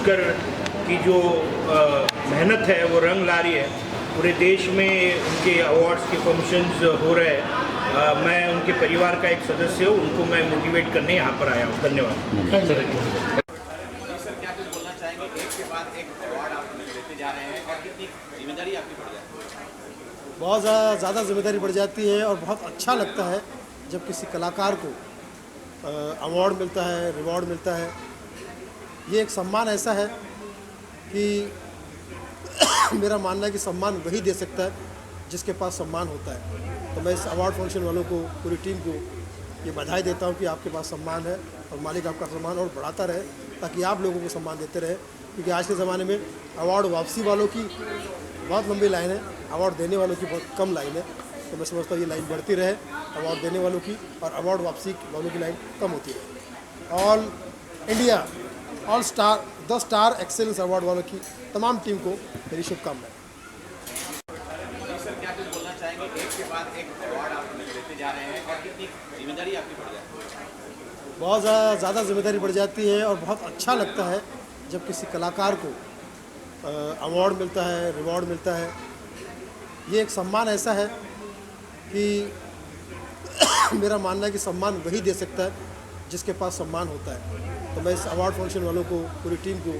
छत्तीसगढ़ की जो मेहनत है वो रंग ला रही है। पूरे देश में उनके अवार्ड्स के फंक्शंस हो रहे हैं। मैं उनके परिवार का एक सदस्य हूँ, उनको मैं मोटिवेट करने यहाँ पर आया हूँ। धन्यवाद। सर क्या कुछ बोलना चाहेंगे? एक के बाद एक अवार्ड आप लेते जा रहे हैं और कितनी जिम्मेदारी आपकी बढ़ जाती है? बहुत ज़्यादा जिम्मेदारी बढ़ जाती है और बहुत अच्छा लगता है जब किसी कलाकार को अवार्ड मिलता है, रिवॉर्ड मिलता है। ये एक सम्मान ऐसा है कि मेरा मानना है कि सम्मान वही दे सकता है जिसके पास सम्मान होता है। तो मैं इस अवार्ड फंक्शन वालों को, पूरी टीम को ये बधाई देता हूँ कि आपके पास सम्मान है और मालिक आपका सम्मान और बढ़ाता रहे, ताकि आप लोगों को सम्मान देते रहे। क्योंकि आज के ज़माने में अवार्ड वापसी वालों की बहुत लंबी लाइन है, अवार्ड देने वालों की बहुत कम लाइन है। तो मैं समझता हूँ ये लाइन बढ़ती रहे, अवार्ड देने वालों की और अवार्ड वापसी वालों की लाइन कम होती रहे। All India all star 10 star excellence award वालों की तमाम टीम को मेरी शुभकामनाएं। सर क्या कुछ बोलना चाहेंगे? एक के बाद एक अवार्ड आप लेते जा रहे हैं और कितनी जिम्मेदारी आपकी बढ़ जाती है? बहुत ज़्यादा जिम्मेदारी बढ़ जाती है और बहुत अच्छा लगता है जब किसी कलाकार को अवार्ड मिलता है, रिवॉर्ड मिलता है। ये एक सम्मान ऐसा है कि मेरा मानना है कि सम्मान वही दे सकता है जिसके पास सम्मान होता है। तो मैं इस अवार्ड फंक्शन वालों को, पूरी टीम को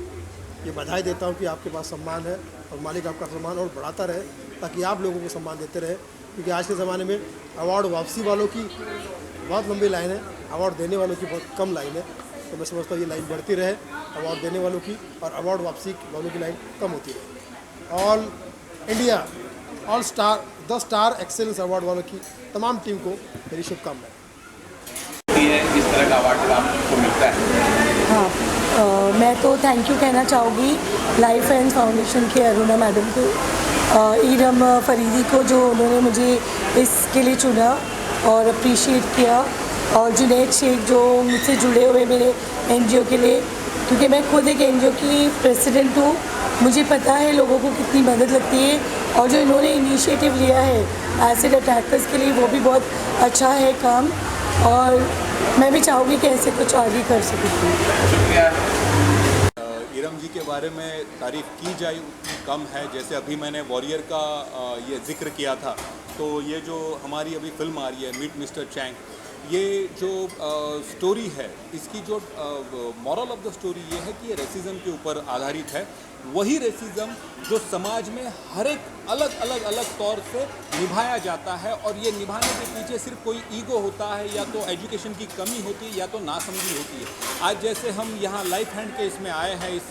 ये बधाई देता हूँ कि आपके पास सम्मान है और मालिक आपका सम्मान और बढ़ाता रहे, ताकि आप लोगों को सम्मान देते रहे। क्योंकि आज के ज़माने में अवार्ड वापसी वालों की बहुत लंबी लाइन है, अवार्ड देने वालों की बहुत कम लाइन है। तो मैं समझता हूँ ये लाइन बढ़ती रहे, अवार्ड देने वालों की और अवार्ड वापसी वालों की लाइन कम होती रहे। All India all star 10 star excellence award वालों की तमाम टीम को मेरी शुभकामनाएं। किस तरह का अवार्ड आपको मिलता है? हाँ, मैं तो थैंक यू कहना चाहूँगी लाइफ एंड फाउंडेशन के अरुणा मैडम को, इरम फरीदी को, जो उन्होंने मुझे इसके लिए चुना और अप्रिशिएट किया, और जुनैद शेख जो मुझसे जुड़े हुए मेरे एनजीओ के लिए, क्योंकि मैं खुद एक एनजीओ की प्रेसिडेंट हूँ। मुझे पता है लोगों को कितनी मदद लगती है, और जो इन्होंने इनिशिएटिव लिया है एसिड अटैकर्स के लिए, वो भी बहुत अच्छा है काम, और मैं भी चाहूँगी कि ऐसे कुछ आगे कर सकूँ। इरम जी के बारे में तारीफ़ की जाए उतनी कम है। जैसे अभी मैंने वॉरियर का ये जिक्र किया था, तो ये जो हमारी अभी फिल्म आ रही है मीट मिस्टर चैंग, ये जो स्टोरी है, इसकी जो मॉरल ऑफ द स्टोरी ये है कि ये रेसिज्म के ऊपर आधारित है। वही रेसिज्म जो समाज में हर एक अलग तौर से निभाया जाता है, और ये निभाने के पीछे सिर्फ कोई ईगो होता है, या तो एजुकेशन की कमी होती है, या तो नासमझी होती है। आज जैसे हम यहाँ लाइफ हैंड के इसमें आए हैं इस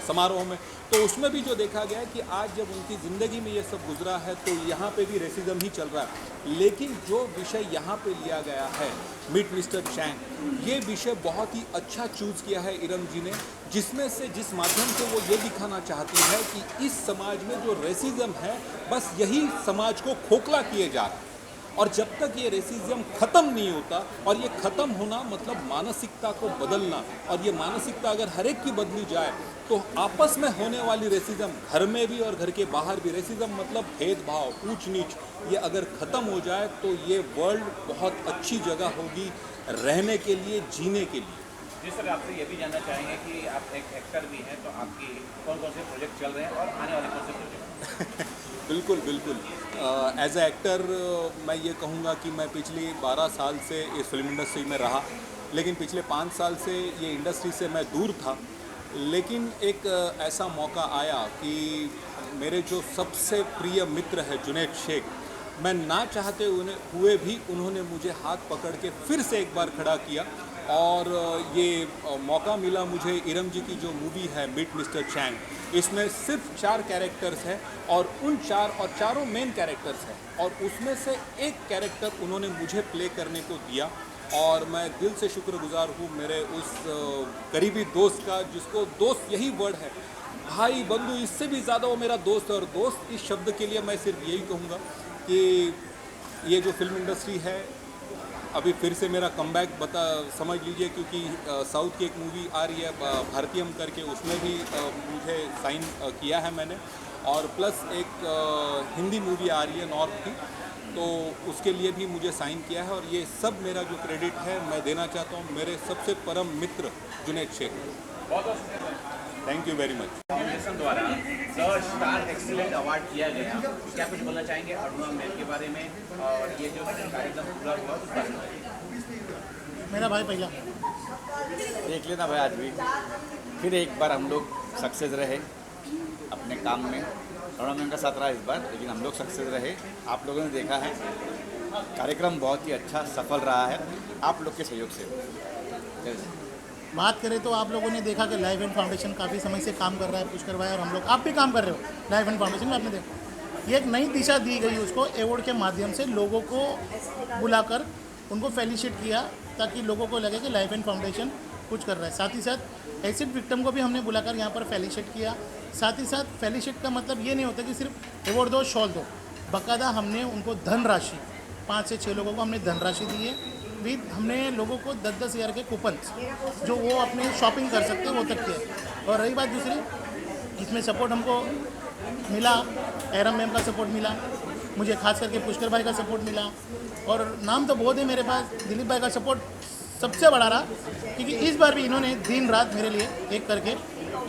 समारोह में, तो उसमें भी जो देखा गया है कि आज जब उनकी ज़िंदगी में ये सब गुजरा है, तो यहाँ पे भी रेसिज्म ही चल रहा है। लेकिन जो विषय यहाँ पे लिया गया है मीट मिस्टर चैंग, ये विषय बहुत ही अच्छा चूज़ किया है इरम जी ने, जिसमें से जिस माध्यम से वो ये दिखाना चाहती है कि इस समाज में जो रेसिज्म है, बस यही समाज को खोखला किए जा रहा है। और जब तक ये रेसिज्म ख़त्म नहीं होता, और ये ख़त्म होना मतलब मानसिकता को बदलना, और ये मानसिकता अगर हर एक की बदली जाए, तो आपस में होने वाली रेसिज्म, घर में भी और घर के बाहर भी रेसिज्म मतलब भेदभाव, ऊंच नीच, ये अगर ख़त्म हो जाए, तो ये वर्ल्ड बहुत अच्छी जगह होगी रहने के लिए, जीने के लिए। जी सर, आपसे ये भी जानना चाहेंगे कि आप एक एक्टर भी हैं, तो आपकी कौन कौन से प्रोजेक्ट चल रहे हैं और आने वाले कौन से प्रोजेक्ट? बिल्कुल। एज ए एक्टर मैं ये कहूँगा कि मैं पिछली 12 साल से इस फिल्म इंडस्ट्री में रहा, लेकिन पिछले 5 साल से ये इंडस्ट्री से मैं दूर था। लेकिन एक ऐसा मौका आया कि मेरे जो सबसे प्रिय मित्र है जुनैद शेख, मैं ना चाहते हुए भी उन्होंने मुझे हाथ पकड़ के फिर से एक बार खड़ा किया, और ये मौका मिला मुझे। इरम जी की जो मूवी है मीट मिस्टर चैंग, इसमें सिर्फ 4 कैरेक्टर्स हैं, और उन चारों मेन कैरेक्टर्स हैं, और उसमें से एक कैरेक्टर उन्होंने मुझे प्ले करने को दिया, और मैं दिल से शुक्रगुजार हूँ मेरे उस करीबी दोस्त का, जिसको दोस्त यही वर्ड है, भाई बंधु, इससे भी ज़्यादा वो मेरा दोस्त है। और दोस्त इस शब्द के लिए मैं सिर्फ यही कहूँगा कि ये जो फिल्म इंडस्ट्री है, अभी फिर से मेरा कमबैक समझ लीजिए, क्योंकि साउथ की एक मूवी आ रही है भारतीयम करके, उसमें भी मुझे साइन किया है मैंने, और प्लस एक हिंदी मूवी आ रही है नॉर्थ की, तो उसके लिए भी मुझे साइन किया है। और ये सब मेरा जो क्रेडिट है मैं देना चाहता हूँ मेरे सबसे परम मित्र जुनैद शेख। बहुत बहुत शुक्रिया। Thank you very much. Foundation द्वारा द स्टार एक्सीलेंट अवार्ड दिया गया, क्या कुछ बोलना चाहेंगे अरुणा मैम के बारे में, और ये जो कार्यक्रम पूरा हुआ उस बारे में? मेरा भाई पहला देख लेना भाई, आज भी फिर एक बार हम लोग सक्सेस रहे अपने काम में। अरुणा मैम का साथ रहा इस बार, लेकिन हम लोग सक्सेस रहे। आप लोगों ने देखा है कार्यक्रम बहुत ही अच्छा सफल रहा है आप लोग के सहयोग से। बात करें तो आप लोगों ने देखा कि लाइफ एंड फाउंडेशन काफ़ी समय से काम कर रहा है, पुष्कर भाई और हम लोग, आप भी काम कर रहे हो लाइफ एंड फाउंडेशन में। आपने देखा ये एक नई दिशा दी गई उसको अवार्ड के माध्यम से, लोगों को बुलाकर उनको फेलिसिट किया ताकि लोगों को लगे कि लाइफ एंड फाउंडेशन कुछ कर रहा है। साथ ही साथ एसिड विक्टिम को भी हमने बुलाकर यहाँ पर फेलिसिट किया। साथ ही साथ फेलिसिट का मतलब ये नहीं होता कि सिर्फ अवार्ड दो शॉल दो, बाकायदा हमने उनको धनराशि 5 से 6 लोगों को हमने धनराशि दी है। भी हमने लोगों को 10-10 हज़ार के कूपन जो वो अपने शॉपिंग कर सकते हैं वो तक किए। और रही बात दूसरी, इसमें सपोर्ट हमको मिला, एरम मैम का सपोर्ट मिला, मुझे खास करके पुष्कर भाई का सपोर्ट मिला, और नाम तो बहुत है मेरे पास, दिलीप भाई का सपोर्ट सबसे बड़ा रहा, क्योंकि इस बार भी इन्होंने दिन रात मेरे लिए एक करके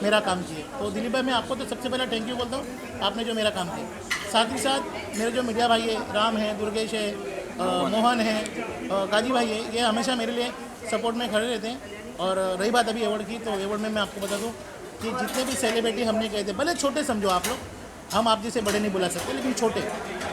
मेरा काम किए। तो दिलीप भाई मैं आपको तो सबसे पहले थैंक यू बोलता हूँ, आपने जो मेरा काम किया। साथ ही साथ मेरे जो मीडिया भाई है, राम है, दुर्गेश है, मोहन है, गाजी भाई है, ये हमेशा मेरे लिए सपोर्ट में खड़े रहते हैं। और रही बात अभी अवार्ड की, तो अवार्ड में मैं आपको बता दूं कि जितने भी सेलिब्रिटी हमने कहे थे, भले छोटे समझो आप लोग, हम आप जैसे बड़े नहीं बुला सकते, लेकिन छोटे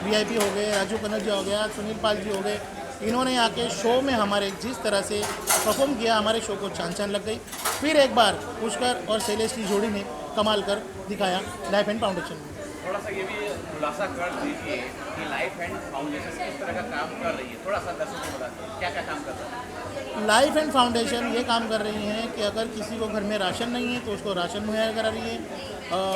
वीआईपी हो गए, राजू कनौजिया हो गया, सुनील पाल जी हो गए, इन्होंने आके शो में हमारे जिस तरह से परफॉर्म किया, हमारे शो को चांद चांद लग गई। फिर एक बार पुष्कर और शैलेश की जोड़ी ने कमाल कर दिखाया लाइफ एंड फाउंडेशन में। थोड़ा सा ये भी खुलासा कर दीजिए कि लाइफ एंड फाउंडेशन किस तरह का काम कर रही है, थोड़ा सा दर्शकों को बताइए क्या क्या काम कर रहा है। लाइफ एंड फाउंडेशन ये काम कर रही हैं कि अगर किसी को घर में राशन नहीं है तो उसको राशन मुहैया करा रही है,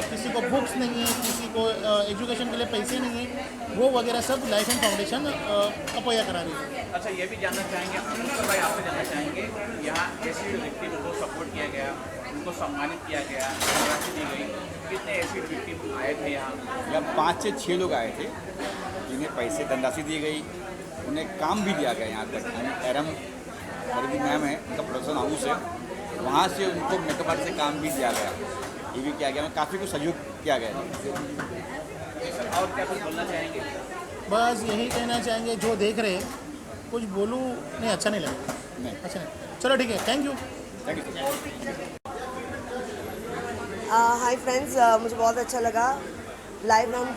किसी को बुक्स नहीं है, किसी को एजुकेशन के लिए पैसे नहीं है, वो वगैरह सब लाइफ एंड फाउंडेशन मुहैया करा रही है। अच्छा, ये भी जानना चाहेंगे पुष्कर भाई, आपसे जानना चाहेंगे, यहाँ एसिड विक्टिम को सपोर्ट किया गया, उनको सम्मानित किया गया, राशि दी गई, कितने एसिड विक्टिम आए थे यहाँ? 5 से 6 लोग आए थे जिन्हें पैसे धनराशि दी गई, उन्हें काम भी दिया गया। यहाँ तक एरम फरीदी मैम है, उनका प्रोडक्शन हाउस है, वहाँ से उनको मेकअप आर्ट से काम भी दिया गया, ये भी किया गया, काफ़ी कुछ सहयोग किया गया। और क्या कुछ बोलना चाहेंगे? बस यही कहना चाहेंगे, जो देख रहे हैं कुछ बोलूँ नहीं, अच्छा नहीं लगा, नहीं अच्छा नहीं, चलो ठीक है, thank you. Thank you. Hi friends, मुझे बहुत अच्छा लगा लाइफ एंड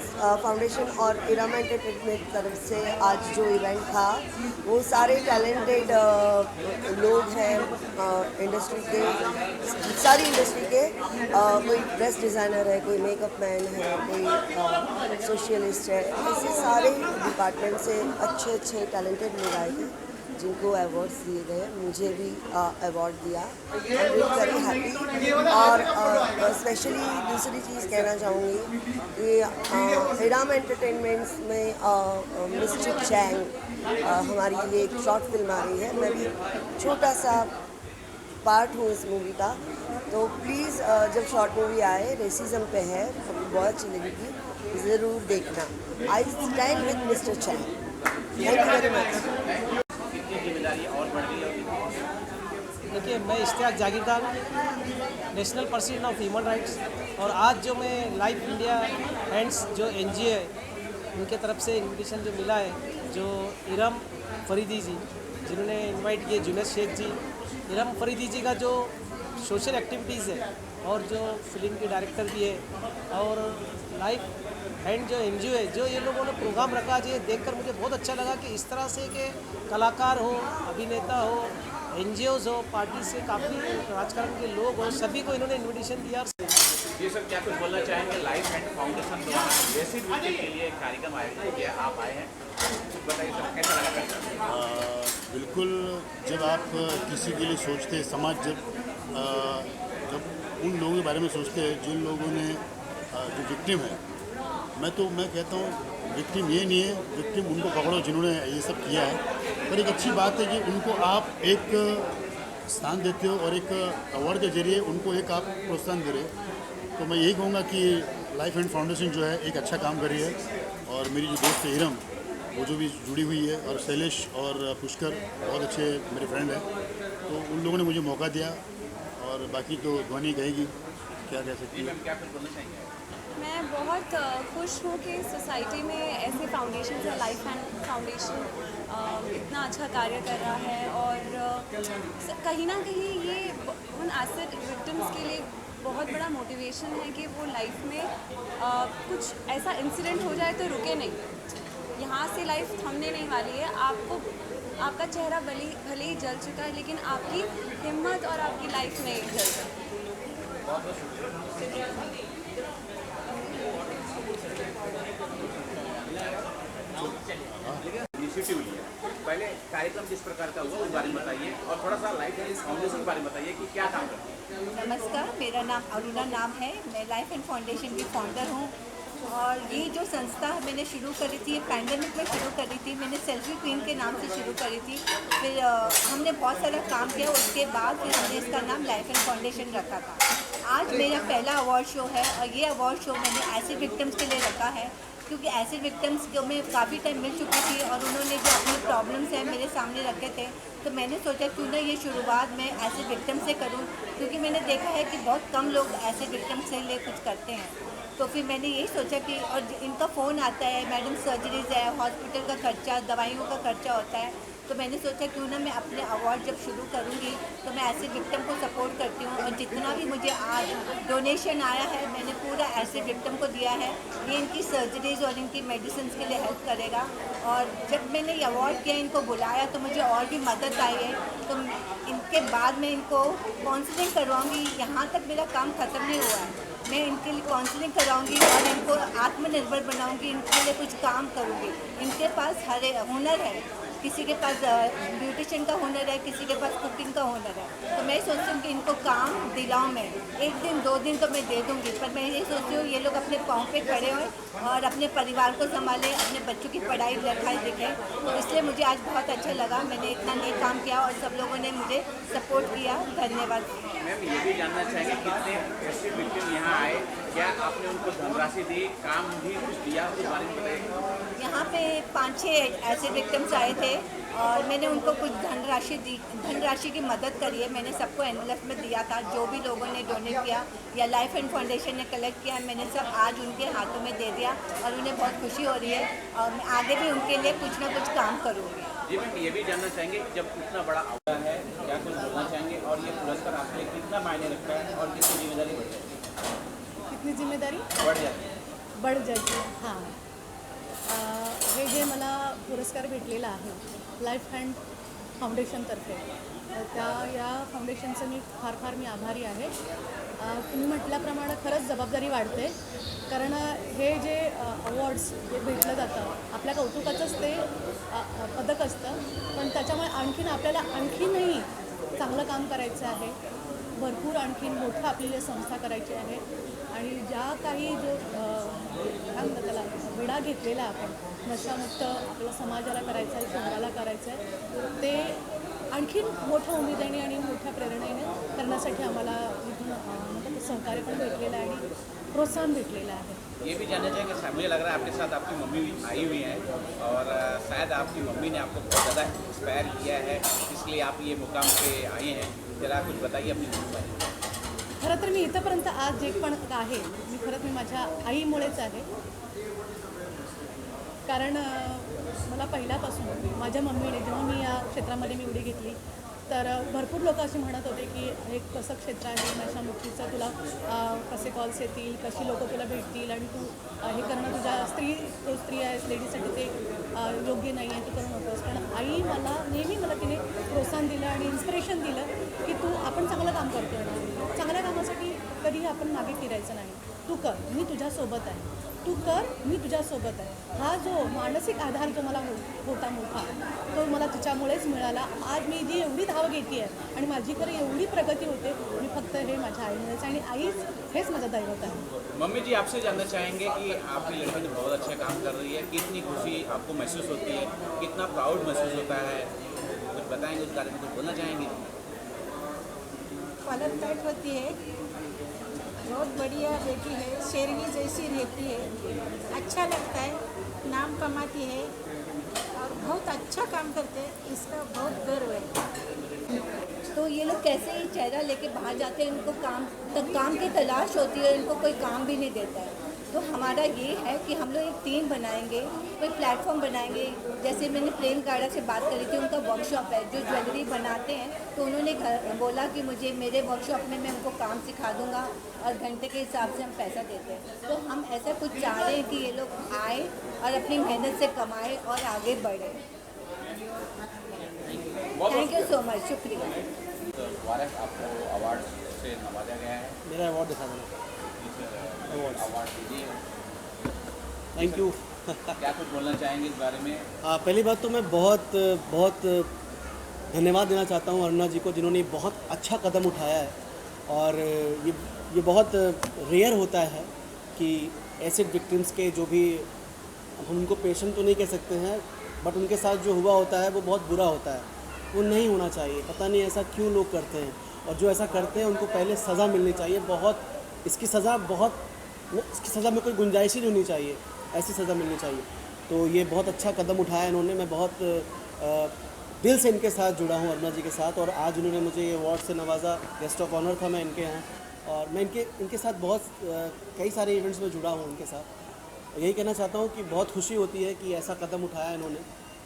फाउंडेशन और इरम एंटरटेनमेंट तरफ से आज जो इवेंट था, वो सारे टैलेंटेड लोग हैं इंडस्ट्री के, सारी इंडस्ट्री के, कोई ड्रेस डिज़ाइनर है, कोई मेकअप मैन है, कोई सोशलिस्ट है, ऐसे सारे डिपार्टमेंट से अच्छे अच्छे टैलेंटेड लोग आए थे जिनको अवार्ड्स दिए गए। मुझे भी अवार्ड दिया, आई एम वेरी हैप्पी। और स्पेशली दूसरी चीज़ कहना चाहूँगी कि इराम एंटरटेनमेंट्स में मिस्टर चैंग हमारी ये एक शॉर्ट फिल्म आ रही है, मैं भी छोटा सा पार्ट हूँ इस मूवी का। तो प्लीज़ जब शॉर्ट मूवी आए, रेसिज्म पे है, आपको बहुत अच्छी लगेगी, ज़रूर देखना। I stand with Mister Chang. Thank you very much. और बढ़ गई है? देखिए, मैं Ishtiyaq Jagirdar, national person of human rights, और आज जो मैं लाइफ इंडिया हैंड्स जो NGO है, उनके तरफ से इन्विटेशन जो मिला है, जो इरम फरीदी जी जिन्होंने इनवाइट किए, जुनैद शेख जी, इरम फरीदी जी का जो सोशल एक्टिविटीज़ है और जो फिल्म के डायरेक्टर भी है, और लाइफ हैंड जो NGO है, जो ये लोगों ने प्रोग्राम रखा, ये देखकर मुझे बहुत अच्छा लगा कि इस तरह से कि कलाकार हो, अभिनेता हो, NGOs हो, पार्टी से काफ़ी राजकारण के लोग हो, सभी को इन्होंने इन्विटेशन दिया। ये सर क्या कुछ बोलना चाहेंगे? लाइफ एंड फाउंडेशन द्वारा एसिड विक्टिम के लिए एक कार्यक्रम आयोजित किया, आप आए हैं, बताइए सर कैसा लगा कार्यक्रम? बिल्कुल, जब आप किसी के लिए सोचते हैं, समाज जब उन लोगों के बारे में सोचते हैं जिन लोगों ने जो विक्टिम है, मैं कहता हूँ विक्टिम ये नहीं है, विक्टिम उनको पकड़ो जिन्होंने ये सब किया है। पर एक अच्छी बात है कि उनको आप एक स्थान देते हो और एक अवार्ड के जरिए उनको एक आप प्रोत्साहन दे रहे हो। तो मैं यही कहूँगा कि लाइफ एंड फाउंडेशन जो है एक अच्छा काम कर रही है। और मेरी जो दोस्त है इरम, वो जो भी जुड़ी हुई है, और शैलेश और पुष्कर बहुत अच्छे मेरे फ्रेंड हैं, तो उन लोगों ने मुझे मौका दिया और बाकी तो ध्वनि कहेगी, क्या कह सकती जी है। मैम, क्या कुछ बोलना चाहेंगे? मैं बहुत खुश हूँ कि सोसाइटी में ऐसे फाउंडेशन है, लाइफ एंड फाउंडेशन इतना अच्छा कार्य कर रहा है और कहीं ना कहीं ये उन एसिड विक्टिम्स के लिए बहुत बड़ा मोटिवेशन है कि वो लाइफ में कुछ ऐसा इंसिडेंट हो जाए तो रुके नहीं। यहाँ से लाइफ थमने नहीं वाली है। आपका चेहरा भले ही जल चुका है, लेकिन आपकी हिम्मत और आपकी लाइफ नहीं जल सकती। इनिशिएटिव लिया, पहले कार्यक्रम किस प्रकार का हुआ उस बारे में बताइए और थोड़ा सा लाइफ एंड फाउंडेशन के बारे में बताइए कि क्या काम करती है। नमस्कार, मेरा नाम अरुणा नाम है। मैं लाइफ एंड फाउंडेशन की फाउंडर हूँ और ये जो संस्था मैंने शुरू करी थी, पैंडेमिक में शुरू करी थी। मैंने सेल्फी क्वीन के नाम से शुरू करी थी। फिर हमने बहुत सारा काम किया, उसके बाद फिर हमने इसका नाम लाइफ एंड फाउंडेशन रखा था। आज मेरा पहला अवार्ड शो है और ये अवार्ड शो मैंने एसिड विक्टिम्स के लिए रखा है, क्योंकि एसिड विक्टिम्स को मैं काफ़ी टाइम मिल चुकी थी और उन्होंने जो अपनी प्रॉब्लम्स हैं मेरे सामने रखे थे, तो मैंने सोचा क्यों ना ये शुरुआत मैं एसिड विक्टिम से करूं, क्योंकि मैंने देखा है कि बहुत कम लोग एसिड विक्टिम से लिए कुछ करते हैं। तो फिर मैंने यही सोचा कि और इनका फ़ोन आता है, मैडम सर्जरीज़ है, हॉस्पिटल का खर्चा, दवाइयों का खर्चा होता है, तो मैंने सोचा क्यों ना मैं अपने अवार्ड जब शुरू करूँगी तो मैं ऐसे विक्टिम को सपोर्ट करती हूँ। और जितना भी मुझे आज डोनेशन आया है मैंने पूरा ऐसे विक्टिम को दिया है। ये इनकी सर्जरीज़ और इनकी मेडिसिन के लिए हेल्प करेगा। और जब मैंने ये अवार्ड किया, इनको बुलाया, तो मुझे और भी मदद आई है। तो इनके बाद मैं इनको काउंसलिंग करवाऊँगी। यहाँ तक मेरा काम ख़त्म नहीं हुआ है, मैं इनके लिए काउंसलिंग कराऊंगी और इनको आत्मनिर्भर बनाऊंगी, इनके लिए कुछ काम करूंगी। इनके पास हर हुनर है, किसी के पास ब्यूटिशियन का हुनर है, किसी के पास कुकिंग का हुनर है। तो मैं सोचती हूँ कि इनको काम दिलाऊँ मैं, 1 दिन 2 दिन तो मैं दे दूँगी, पर मैं ये सोचती हूँ ये लोग अपने पाँव पे खड़े हों और अपने परिवार को संभालें, अपने बच्चों की पढ़ाई लिखाई देखें। तो इसलिए मुझे आज बहुत अच्छा लगा, मैंने इतना नेक काम किया और सब लोगों ने मुझे सपोर्ट किया। धन्यवाद। मैम, ये भी जानना चाहेंगे कितने ऐसे विक्टिम यहाँ आए, क्या आपने उनको धनराशि दी, काम भी कुछ दिया, उस बारे में बताइए। यहाँ पे 5-6 ऐसे विक्टिम्स आए थे और मैंने उनको कुछ धनराशि दी, धनराशि की मदद करी है। मैंने सबको एनवेलप में दिया था, जो भी लोगों ने डोनेट किया या लाइफ एंड फाउंडेशन ने कलेक्ट किया, मैंने सब आज उनके हाथों में दे दिया और उन्हें बहुत खुशी हो रही है और मैं आगे भी उनके लिए कुछ ना कुछ काम करूँगी। जी मैम, ये भी जानना चाहेंगे जब इतना बड़ा अवार्ड है, क्या कुछ बोलना चाहेंगे और ये पुरस्कार आपके लिए कितना मायने रखता है और कितनी जिम्मेदारी बढ़ जाती है? कितनी जिम्मेदारी बढ़ जाती है? बढ़ जाते हां. हे जे मला पुरस्कार भेटलेला आहे लाईफ हँड फाउंडेशनतर्फे, त्या या फाउंडेशनचं मी आभारी आहे. तुम्ही म्हटल्याप्रमाणे खरंच जबाबदारी वाढते, कारण हे जे अवॉर्ड्स जे भेटलं जातं आपल्या कौतुकाचंच ते पदक असतं, पण त्याच्यामुळे आणखीन आपल्याला आणखीनही चांगलं काम करायचं आहे. भरपूर आणखीन मोठं आपली संस्था करायची आहे आणि ज्या काही जो काय म्हणतात त्याला विडा घेतलेला आपण नशामुक्त आपल्या समाजाला करायचं आहे, शहराला करायचं आहे, ते आणखीन मोठ्या उमेदीने आणि मोठ्या प्रेरणेने करण्यासाठी आम्हाला इथून मतलब सहकार्य पण भेटलेलं आहे आणि प्रोत्साहन भेटलेलं आहे. ये भी जानना चाहेंगे, मुझे लग रहा है आपके साथ आपकी मम्मी भी आई हुई हैं और शायद आपकी मम्मी ने आपको बहुत ज़्यादा इंस्पायर किया है, इसलिए आप ये मुकाम पे आए हैं. जरा कुछ बताइए अपनी मम्मी. खरं तर मी इथंपर्यंत आज जे पण आहे मी माझ्या आईमुळेच आहे, कारण मला पहिल्यापासून माझ्या मम्मीने जेव्हा मी या क्षेत्रामध्ये मी उडी घेतली तर भरपूर लोक असे म्हणत होते की हे कसं क्षेत्र आहे नशामुक्तीचं, तुला कसे कॉल्स येतील, कशी लोक तुला भेटतील आणि तू हे करणं तुझ्या स्त्री आहेस, लेडीजसाठी ते योग्य नाही आहे, तू करू नकोस. पण आई नेहमी मला तिने प्रोत्साहन दिलं आणि इन्स्पिरेशन दिलं की तू आपण चांगलं काम करतोय ना, चांगल्या कामासाठी कधीही आपण मागे फिरायचं नाही, तू कर, मी तुझ्यासोबत आहे, तू कर, मी तुझ्यासोबत आहे. हा जो मानसिक आधार जो मला होता मोठा, तो मला तिच्यामुळेच मिळाला. आज मी जी एवढी धाव घेते आहे आणि माझी खरं एवढी प्रगती होते, मी फक्त हे माझ्या आईमुळेच, आणि आईच हेच माझं दैवत आहे. मम्मी जी, आपसे जानना चाहेंगे कि आपकी लड़की तो बहुत अच्छा काम कर रही है, कितनी खुशी आपको महसूस होती है, कितना प्राउड महसूस होता है, कुछ बताएंगे उस बारे में, कुछ बोलना चाहेंगे? पलक टाइट होती है, बहुत बढ़िया बेटी है, शेरनी जैसी रहती है, अच्छा लगता है, नाम कमाती है और बहुत अच्छा काम करते हैं, इसका बहुत गर्व है. तो ये लोग कैसे ही चेहरा लेके बाहर जाते हैं, इनको काम की तलाश होती है, इनको कोई काम भी नहीं देता है। तो हमारा ये है कि हम लोग एक टीम बनाएंगे, कोई प्लेटफॉर्म बनाएंगे। जैसे मैंने प्रेम गाड़ा से बात करी थी, उनका वर्कशॉप है जो ज्वेलरी बनाते हैं, तो उन्होंने बोला कि मुझे मेरे वर्कशॉप में मैं उनको काम सिखा दूंगा और घंटे के हिसाब से हम पैसा देते हैं। तो हम ऐसा कुछ चाह रहे हैं कि ये लोग आए और अपनी मेहनत से कमाए और आगे बढ़े। थैंक यू सो मच, शुक्रिया। आपको अवार्ड से नवाजा गया है। मेरा अवार्ड दिखा देना। अवार्ड दीजिए। Thank you. क्या कुछ बोलना चाहेंगे इस बारे में? पहली बात तो मैं बहुत धन्यवाद देना चाहता हूँ अरुणा जी को, जिन्होंने बहुत अच्छा कदम उठाया है। और ये बहुत रेयर होता है कि एसिड विक्टिम्स के जो भी, हम उनको पेशेंट तो नहीं कह सकते हैं, बट उनके साथ जो हुआ होता है वो बहुत बुरा होता है। वो नहीं होना चाहिए। पता नहीं ऐसा क्यों लोग करते हैं, और जो ऐसा करते हैं उनको पहले सज़ा मिलनी चाहिए। इसकी सज़ा में कोई गुंजाइश ही नहीं होनी चाहिए, ऐसी सज़ा मिलनी चाहिए। तो ये बहुत अच्छा कदम उठाया इन्होंने। मैं बहुत दिल से इनके साथ जुड़ा हूँ, अरुणा जी के साथ। और आज उन्होंने मुझे ये अवार्ड से नवाजा, गेस्ट ऑफ ऑनर था मैं इनके यहाँ। और मैं इनके साथ बहुत कई सारे इवेंट्स में जुड़ा हूँ उनके साथ। यही कहना चाहता हूँ कि बहुत खुशी होती है कि ऐसा कदम उठाया इन्होंने,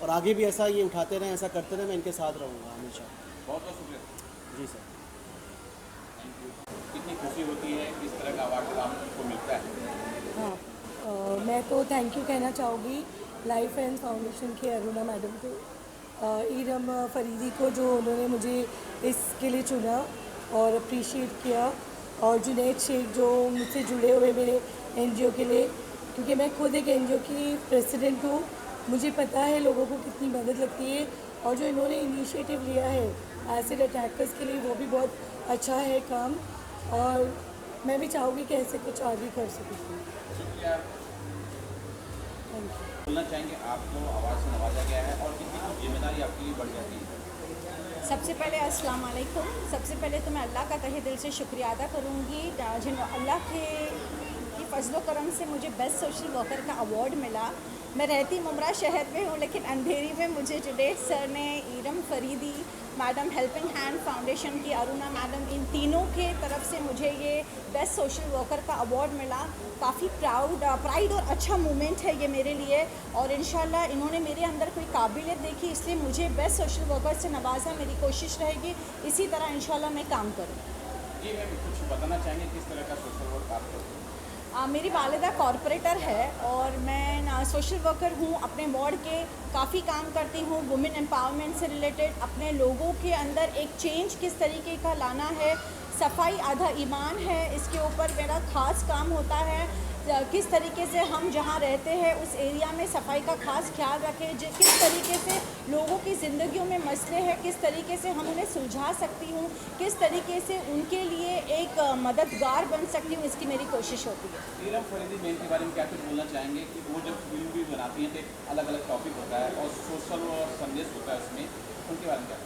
और आगे भी ऐसा ये उठाते रहें, ऐसा करते रहें। मैं इनके साथ रहूँगा हमेशा। बहुत बहुत शुक्रिया जी सर। कितनी खुशी होती है इस तरह का अवार्ड आपको मिलता है? हाँ, मैं तो थैंक यू कहना चाहूँगी लाइफ एंड फाउंडेशन के अरुणा मैडम को, ईरम फरीदी को, जो उन्होंने मुझे इसके लिए चुना और अप्रिशिएट किया, और जुनैद शेख जो मुझसे जुड़े हुए मेरे एनजीओ के लिए, क्योंकि मैं खुद एक एनजीओ की प्रेसिडेंट हूँ। मुझे पता है लोगों को कितनी मदद लगती है, और जो इन्होंने इनिशिएटिव लिया है एसिड अटैकर्स के लिए, वो भी बहुत अच्छा है काम। और मैं भी चाहूँगी कि ऐसे कुछ आगे कर सकूँ। शुक्रिया। Thank you. बोलना चाहेंगे आपको अवार्ड से नवाजा गया है और कितनी कुछ जिम्मेदारी आपके लिए बढ़ जाती है? सबसे पहले अस्सलाम वालेकुम। सबसे पहले तो मैं अल्लाह का तहे दिल से शुक्रिया अदा करूँगी, जिन अल्लाह के फजलो करम से मुझे बेस्ट सोशल वर्कर का अवार्ड मिला। मैं रहती मुमरा शहर में हूँ, लेकिन अंधेरी में मुझे जुनैद सर ने, Iram Faridi madam, helping hand foundation की अरुणा मैडम, इन तीनों के तरफ से मुझे ये बेस्ट सोशल वर्कर का अवार्ड मिला। काफ़ी प्राइड और अच्छा मोमेंट है ये मेरे लिए। और इंशाल्लाह इन्होंने मेरे अंदर कोई काबिलियत देखी, इसलिए मुझे बेस्ट सोशल वर्कर से नवाजा। मेरी कोशिश रहेगी इसी तरह इंशाल्लाह मैं काम करूँ। जी मैम, कुछ बताना चाहेंगे किस तरह का सोशल वर्क आप करते हैं? मेरी वालिदा कॉरपोरेटर है और मैं सोशल वर्कर हूँ। अपने वार्ड के काफ़ी काम करती हूँ, वुमेन एम्पावरमेंट से रिलेटेड। अपने लोगों के अंदर एक चेंज किस तरीके का लाना है, सफाई आधा ईमान है, इसके ऊपर मेरा ख़ास काम होता है। किस तरीके से हम जहाँ रहते हैं उस एरिया में सफाई का ख़ास ख्याल रखें, किस तरीके से लोगों की ज़िंदगियों में मसले हैं, किस तरीके से हम उन्हें सुलझा सकती हूँ, किस तरीके से उनके लिए एक मददगार बन सकती हूँ, इसकी मेरी कोशिश होती है। ईरम फरीदी मैम के बारे में क्या कुछ बोलना चाहेंगे कि वो जब फिल्म भी बनाती हैं तो एक अलग अलग टॉपिक होता है और सोशल संदेश होता है उसमें, उनके बारे में क्या?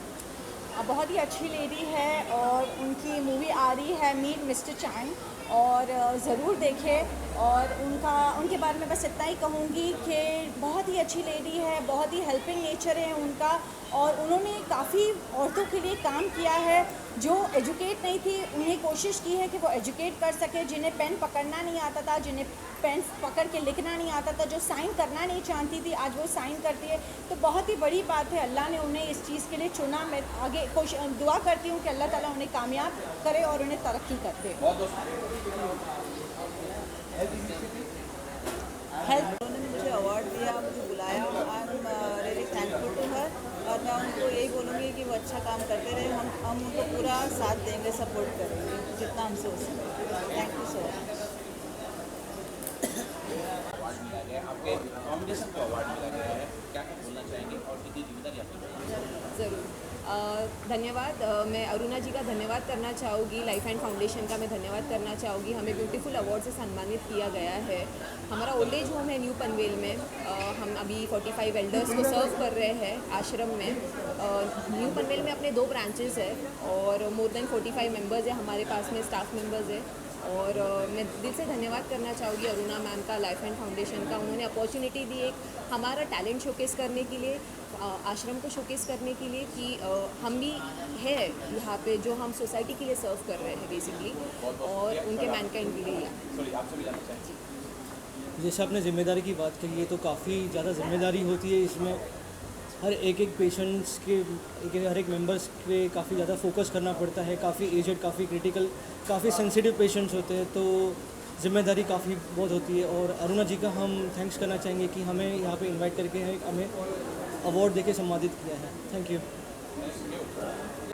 बहुत ही अच्छी लेडी है और उनकी मूवी आ रही है मीट मिस्टर चांग, और ज़रूर देखें। और उनके बारे में बस इतना ही कहूँगी कि बहुत ही अच्छी लेडी है, बहुत ही हेल्पिंग नेचर है उनका, और उन्होंने काफ़ी औरतों के लिए काम किया है जो एजुकेट नहीं थी, उन्हें कोशिश की है कि वो एजुकेट कर सके। जिन्हें पेन पकड़ना नहीं आता था, जिन्हें पेन पकड़ के लिखना नहीं आता था, जो साइन करना नहीं चाहती थी, आज वो साइन करती है। तो बहुत ही बड़ी बात है, अल्लाह ने उन्हें इस चीज़ के लिए चुना। मैं आगे दुआ करती हूँ कि अल्लाह ताला उन्हें कामयाब करे और उन्हें तरक्की करते। उन्होंने मुझे अवार्ड दिया, मुझे बुलाया, I am really thankful to her. और मैं उनको यही बोलूँगी कि वो अच्छा काम करते रहे, हम उनको पूरा साथ देंगे, सपोर्ट करेंगे जितना हमसे हो सके। Thank you so much. Award मिला गया, आपके फाउंडेशन को अवार्ड मिला गया है, क्या क्या बोलना चाहेंगे और कितनी जिम्मेदारी आपकी? ज़रूर, धन्यवाद। मैं अरुणा जी का धन्यवाद करना चाहूँगी, लाइफ एंड फाउंडेशन का मैं धन्यवाद करना चाहूँगी। हमें ब्यूटीफुल अवार्ड से सम्मानित किया गया है। हमारा ओल्ड एज होम है न्यू पनवेल में। हम अभी 45 एल्डर्स को सर्व कर रहे हैं आश्रम में। न्यू पनवेल में अपने 2 ब्रांचेस है और मोर देन 45 मेंबर्स है हमारे पास में, स्टाफ मेंबर्स है। और मैं दिल से धन्यवाद करना चाहूँगी अरुणा मैम का, लाइफ एंड फाउंडेशन का। उन्होंने अपॉर्चुनिटी दी एक हमारा टैलेंट शोकेस करने के लिए, आश्रम को शोकेस करने के लिए कि हम भी है यहाँ पे जो हम सोसाइटी के लिए सर्व कर रहे हैं बेसिकली, और उनके मैनकाइंड के लिए। जैसे आपने ज़िम्मेदारी की बात करी है तो काफ़ी ज़्यादा ज़िम्मेदारी होती है इसमें। हर एक पेशेंट्स के हर एक मेंबर्स पे काफ़ी ज़्यादा फोकस करना पड़ता है। काफ़ी एजड, काफ़ी क्रिटिकल, काफ़ी सेंसिटिव पेशेंट्स होते हैं, तो ज़िम्मेदारी काफ़ी बहुत होती है। और अरुणा जी का हम थैंक्स करना चाहेंगे कि हमें यहाँ पे इनवाइट करके हमें अवार्ड देके सम्मानित किया है। Thank you.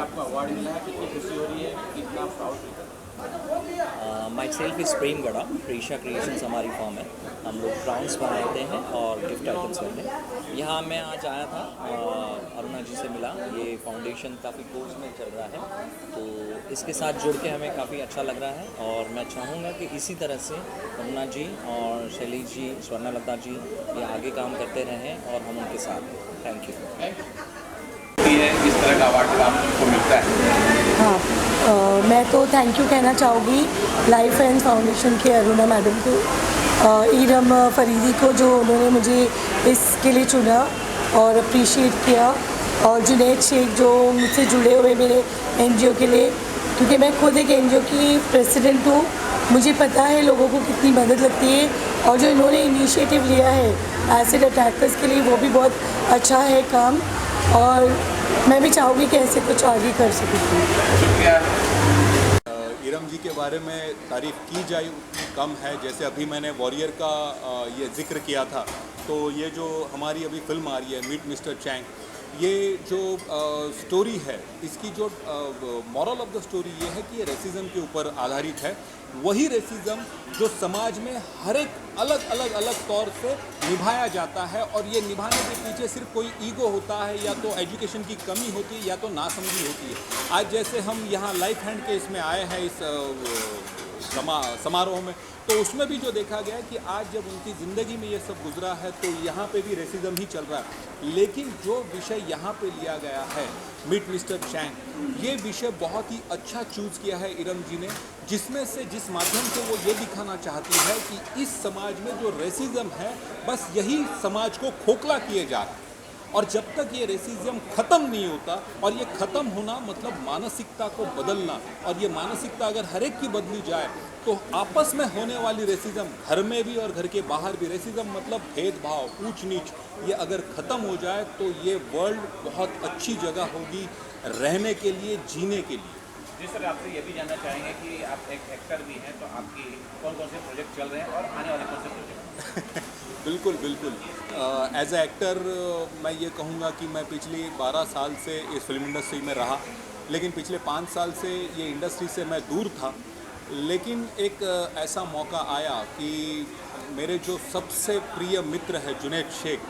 आपको अवार्ड मिला है, कितनी खुशी हो रही है, कितना प्राउड? माई सेल्फ इज़ प्रेम गड़ा, प्रीशा क्रिएशंस हमारी फॉर्म है। हम लोग क्राउन्स बनाते हैं और गिफ्ट आइटम्स करते हैं। यहाँ मैं आज आया था, अरुणा जी से मिला। ये फाउंडेशन काफ़ी कोर्स में चल रहा है, तो इसके साथ जुड़ के हमें काफ़ी अच्छा लग रहा है। और मैं चाहूँगा कि इसी तरह से अरुणा जी और शैलेश जी, स्वर्णलता जी ये आगे काम करते रहें और हम उनके साथ। Thank you. इस तरह का अवार्ड आपको मिलता है? हाँ, मैं तो थैंक यू कहना चाहूँगी लाइफ एंड फाउंडेशन के अरुणा मैडम को, ईरम फरीदी को, जो उन्होंने मुझे इसके लिए चुना और अप्रिशिएट किया, और जुनैद शेख जो मुझसे जुड़े हुए मेरे एनजीओ के लिए, क्योंकि मैं खुद एक एनजीओ की प्रेसिडेंट हूँ। मुझे पता है लोगों को कितनी मदद लगती है, और जो इन्होंने इनिशिएटिव लिया है एसिड अटैकर्स के लिए, वो भी बहुत अच्छा है काम, और मैं भी चाहूँगी कि ऐसे कुछ आगे कर सकूँ। ईरम जी के बारे में तारीफ़ की जाए उतनी कम है। जैसे अभी मैंने वॉरियर का ये जिक्र किया था, तो ये जो हमारी अभी फिल्म आ रही है मीट मिस्टर चैंग, ये जो स्टोरी है, इसकी जो मॉरल ऑफ द स्टोरी ये है कि ये रेसिज्म के ऊपर आधारित है। वही रेसिज्म जो समाज में हर एक अलग तौर से निभाया जाता है, और ये निभाने के पीछे सिर्फ कोई ईगो होता है, या तो एजुकेशन की कमी होती है, या तो नासमझी होती है। आज जैसे हम यहाँ लाइफ हैंड के इसमें आए हैं इस समारोह में, तो उसमें भी जो देखा गया है कि आज जब उनकी ज़िंदगी में ये सब गुजरा है, तो यहाँ पे भी रेसिज्म ही चल रहा है। लेकिन जो विषय यहाँ पे लिया गया है मीट मिस्टर चैंग, ये विषय बहुत ही अच्छा चूज़ किया है ईरम जी ने, जिसमें से जिस माध्यम से वो ये दिखाना चाहती है कि इस समाज में जो रेसिज्म है, बस यही समाज को खोखला किए जा रहा है। और जब तक ये रेसिज्म ख़त्म नहीं होता, और ये ख़त्म होना मतलब मानसिकता को बदलना, और ये मानसिकता अगर हर एक की बदली जाए, तो आपस में होने वाली रेसिज्म, घर में भी और घर के बाहर भी रेसिज्म मतलब भेदभाव, ऊंच नीच, ये अगर ख़त्म हो जाए, तो ये वर्ल्ड बहुत अच्छी जगह होगी रहने के लिए, जीने के लिए। जी सर, आपसे ये भी जानना चाहेंगे कि आप एक एक्टर भी हैं, तो आपकी कौन कौन से प्रोजेक्ट चल रहे हैं और आने वाले कौन से प्रोजेक्ट? बिल्कुल। एज ए एक्टर मैं ये कहूँगा कि मैं पिछले 12 साल से इस फिल्म इंडस्ट्री में रहा, लेकिन पिछले 5 साल से ये इंडस्ट्री से मैं दूर था। लेकिन एक ऐसा मौका आया कि मेरे जो सबसे प्रिय मित्र है जुनैद शेख,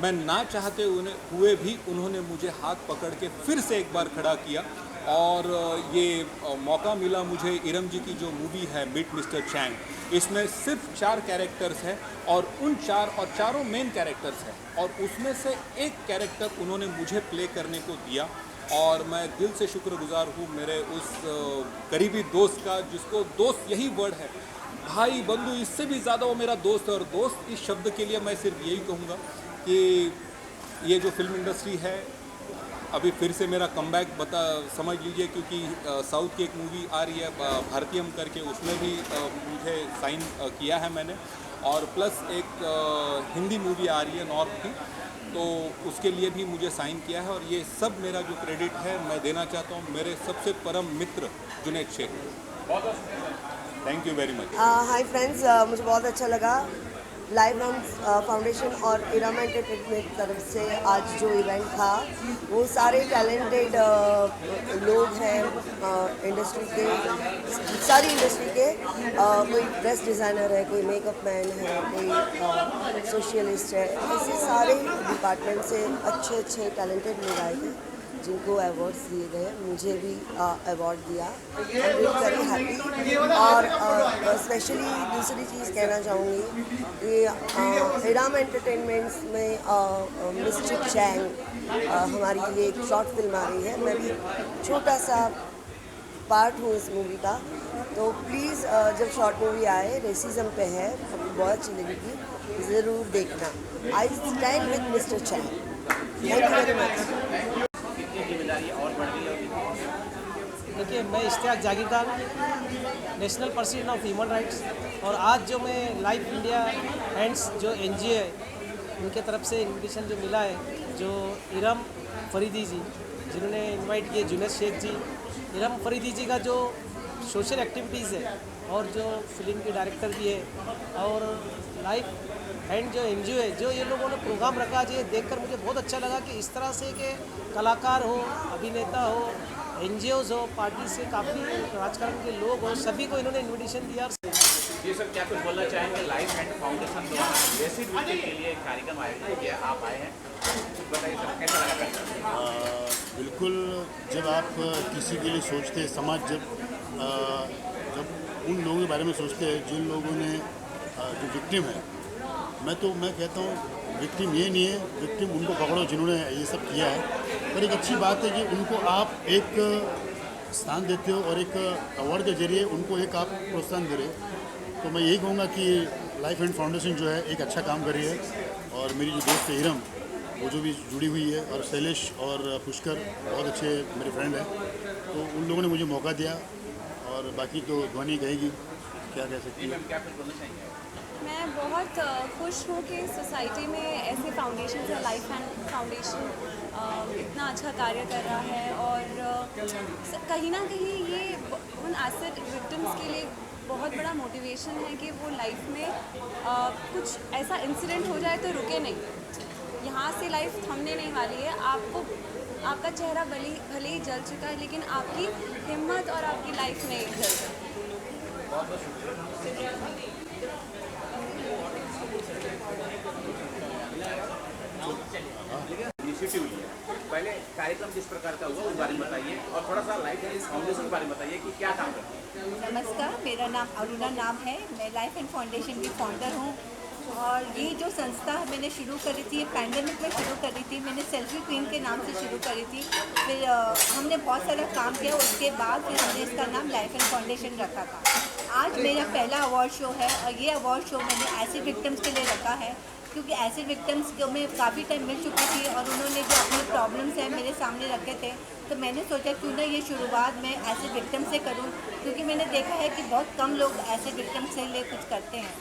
मैं ना चाहते हुए भी उन्होंने मुझे हाथ पकड़ के फिर से एक बार खड़ा किया, और ये मौका मिला मुझे ईरम जी की जो मूवी है मीट मिस्टर चैंग, इसमें सिर्फ 4 कैरेक्टर्स हैं, और उन चारों मेन कैरेक्टर्स हैं, और उसमें से एक कैरेक्टर उन्होंने मुझे प्ले करने को दिया, और मैं दिल से शुक्रगुजार हूँ मेरे उस करीबी दोस्त का, जिसको दोस्त यही वर्ड है, भाई बंधु, इससे भी ज़्यादा वो मेरा दोस्त है। और दोस्त इस शब्द के लिए मैं सिर्फ यही कहूँगा कि ये जो फिल्म इंडस्ट्री है, अभी फिर से मेरा कमबैक समझ लीजिए, क्योंकि साउथ की एक मूवी आ रही है भारतीयम करके, उसमें भी मुझे साइन किया है मैंने, और प्लस एक हिंदी मूवी आ रही है नॉर्थ की, तो उसके लिए भी मुझे साइन किया है। और ये सब मेरा जो क्रेडिट है मैं देना चाहता हूँ मेरे सबसे परम मित्र Junaid Shaikh. Thank you very much. Hi friends, मुझे बहुत अच्छा लगा लाइफ एंड फाउंडेशन और ईरम एंटरटेनमेंट तरफ से आज जो इवेंट था, वो सारे टैलेंटेड लोग हैं इंडस्ट्री के, सारी इंडस्ट्री के, कोई ड्रेस डिज़ाइनर है, कोई मेकअप मैन है, कोई सोशलिस्ट है, ऐसे सारे डिपार्टमेंट से अच्छे टैलेंटेड लोग आए थे जिनको अवार्ड्स दिए गए। मुझे भी अवार्ड दिया, आई एम वेरी हैप्पी। और स्पेशली दूसरी चीज़ कहना चाहूँगी कि ईरम एंटरटेनमेंट्स में मिस्टर चैंग हमारी ये एक शॉर्ट फिल्म आ रही है, मैं भी छोटा सा पार्ट हूँ इस मूवी का, तो प्लीज़ जब शॉर्ट मूवी आए रेसिज्म पे है, आपको बहुत अच्छी लगेगी, ज़रूर देखना। I stand with Mister Chan. Thank you very much. कितनी जिम्मेदारी और बढ़ गई है? देखिए, मैं Ishtiyaq Jagirdar, national person of human rights, और आज जो मैं लाइफ इंडिया हैंड्स जो NGO है उनके तरफ से इनविटेशन जो मिला है, जो इरम फरीदी जी जिन्होंने इनवाइट किए, जुनैद शेख जी, इरम फरीदी जी का जो सोशल एक्टिविटीज़ है और जो फिल्म की डायरेक्टर भी है, और लाइफ हैंड जो NGO है, जो ये लोगों ने प्रोग्राम रखा, ये देखकर मुझे बहुत अच्छा लगा कि इस तरह से कि कलाकार हो, अभिनेता हो, NGOs हो, पार्टी से काफ़ी राजकारण के लोग हो, सभी को इन्होंने इनविटेशन दिया। ये सब क्या कुछ बोलना चाहेंगे? लाइफ हैंड फाउंडेशन द्वारा बेसिक बच्चे के लिए एक कार्यक्रम आयोजित किया, आप आए हैं, बताइए सर कैसा लगा? बिल्कुल, जब आप किसी के लिए सोचते हैं, समाज जब उन लोगों के बारे में सोचते हैं जिन लोगों ने जो विक्टिम है, मैं कहता हूँ विक्टिम ये नहीं है, विक्टिम उनको पकड़ो जिन्होंने ये सब किया है। पर एक अच्छी बात है कि उनको आप एक स्थान देते हो और एक अवार्ड के जरिए उनको एक आप प्रोत्साहन दे रहे हो। तो मैं यही कहूँगा कि लाइफ हैंड फाउंडेशन जो है एक अच्छा काम कर रही है, और मेरी जो दोस्त है इरम, वो जो भी जुड़ी हुई है, और शैलेश और पुष्कर बहुत अच्छे मेरे फ्रेंड हैं, तो उन लोगों ने मुझे मौका दिया, और बाकी तो ध्वनि कहेगी क्या कह सकती है। क्या कुछ बोलना चाहेंगे? मैं बहुत खुश हूँ कि सोसाइटी में ऐसे फाउंडेशन या लाइफ हैंड फाउंडेशन इतना अच्छा कार्य कर रहा है, और कहीं ना कहीं ये उन एसिड विक्टिम्स के लिए बहुत बड़ा मोटिवेशन है कि वो लाइफ में कुछ ऐसा इंसिडेंट हो जाए तो रुके नहीं। यहाँ से लाइफ थमने नहीं वाली है। आपका चेहरा भले ही जल चुका है, लेकिन आपकी हिम्मत और आपकी लाइफ नहीं जल सकती। इनिशिएटिव लिया, पहले कार्यक्रम जिस प्रकार का हुआ उस बारे में बताइए, और थोड़ा सा लाइफ हैंड फाउंडेशन के बारे में बताइए कि क्या काम करती है। नमस्कार, मेरा नाम अरुणा नाम है, मैं लाइफ एंड फाउंडेशन की फाउंडर हूँ। और ये जो संस्था मैंने शुरू करी थी, ये पैंडेमिक में शुरू करी थी। मैंने सेल्फी क्वीन के नाम से शुरू करी थी, फिर हमने बहुत सारा काम किया, उसके बाद फिर हमने इसका नाम लाइफ एंड फाउंडेशन रखा था। आज मेरा पहला अवार्ड शो है, और ये अवार्ड शो मैंने एसिड विक्टिम्स के लिए रखा है, क्योंकि एसिड विक्टिम्स को मैं काफ़ी टाइम मिल चुकी थी, और उन्होंने जो अपने प्रॉब्लम्स हैं मेरे सामने रखे थे, तो मैंने सोचा क्यों ना ये शुरुआत मैं एसिड विक्टिम से करूं, क्योंकि मैंने देखा है कि बहुत कम लोग एसिड विक्टिम से लिए कुछ करते हैं।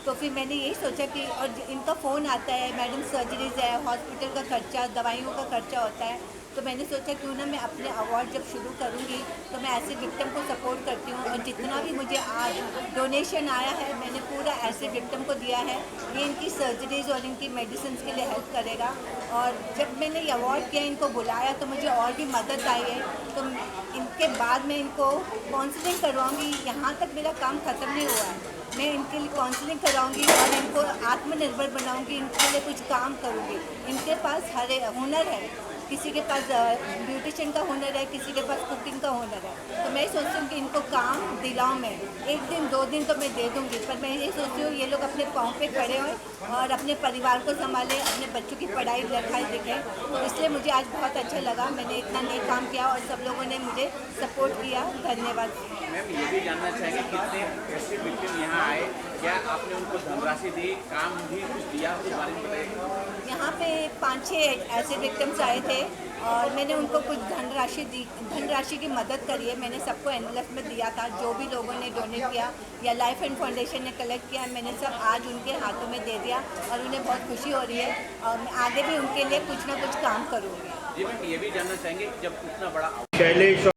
तो फिर मैंने यही सोचा कि, और इनका फ़ोन आता है, मैडम सर्जरीज है, हॉस्पिटल का खर्चा, दवाइयों का खर्चा होता है, तो मैंने सोचा क्यों ना मैं अपने अवार्ड जब शुरू करूँगी तो मैं ऐसे विक्टिम को सपोर्ट करती हूँ, और जितना भी मुझे आज डोनेशन आया है मैंने पूरा ऐसे विक्टिम को दिया है। ये इनकी सर्जरीज और इनकी मेडिसिन के लिए हेल्प करेगा। और जब मैंने ये अवार्ड किया, इनको बुलाया, तो मुझे और भी मदद आई है, तो इनके बाद मैं इनको काउंसलिंग करवाऊँगी। यहाँ तक मेरा काम ख़त्म नहीं हुआ है, मैं इनके लिए काउंसलिंग कराऊंगी और इनको आत्मनिर्भर बनाऊंगी, इनके लिए कुछ काम करूंगी। इनके पास हर हुनर है, किसी के पास ब्यूटिशियन का हुनर है, किसी के पास कुकिंग का हुनर है, तो मैं सोचती हूँ कि इनको काम दिलाऊं। मैं 1 दिन 2 दिन तो मैं दे दूँगी, पर मैं ये सोचती हूँ ये लोग अपने पाँव पे खड़े हों और अपने परिवार को संभालें, अपने बच्चों की पढ़ाई लिखाई देखें। तो इसलिए मुझे आज बहुत अच्छा लगा, मैंने इतना नई काम किया और सब लोगों ने मुझे सपोर्ट किया। धन्यवाद। मैम, ये भी जानना चाहेंगे कितने ऐसे विक्टिम यहाँ आए, क्या आपने उनको धनराशि दी, काम भी कुछ दिया, उस बारे में बताइए। यहाँ पे 5-6 ऐसे विक्टिम्स आए थे और मैंने उनको कुछ धनराशि दी, धनराशि की मदद करी है। मैंने सबको एनवेलप में दिया था, जो भी लोगों ने डोनेट किया या लाइफ एंड फाउंडेशन ने कलेक्ट किया, मैंने सब आज उनके हाथों में दे दिया और उन्हें बहुत खुशी हो रही है, और मैं आगे भी उनके लिए कुछ ना कुछ काम करूँगी। जी मैम, ये भी जानना चाहेंगे जब इतना बड़ा शैलेश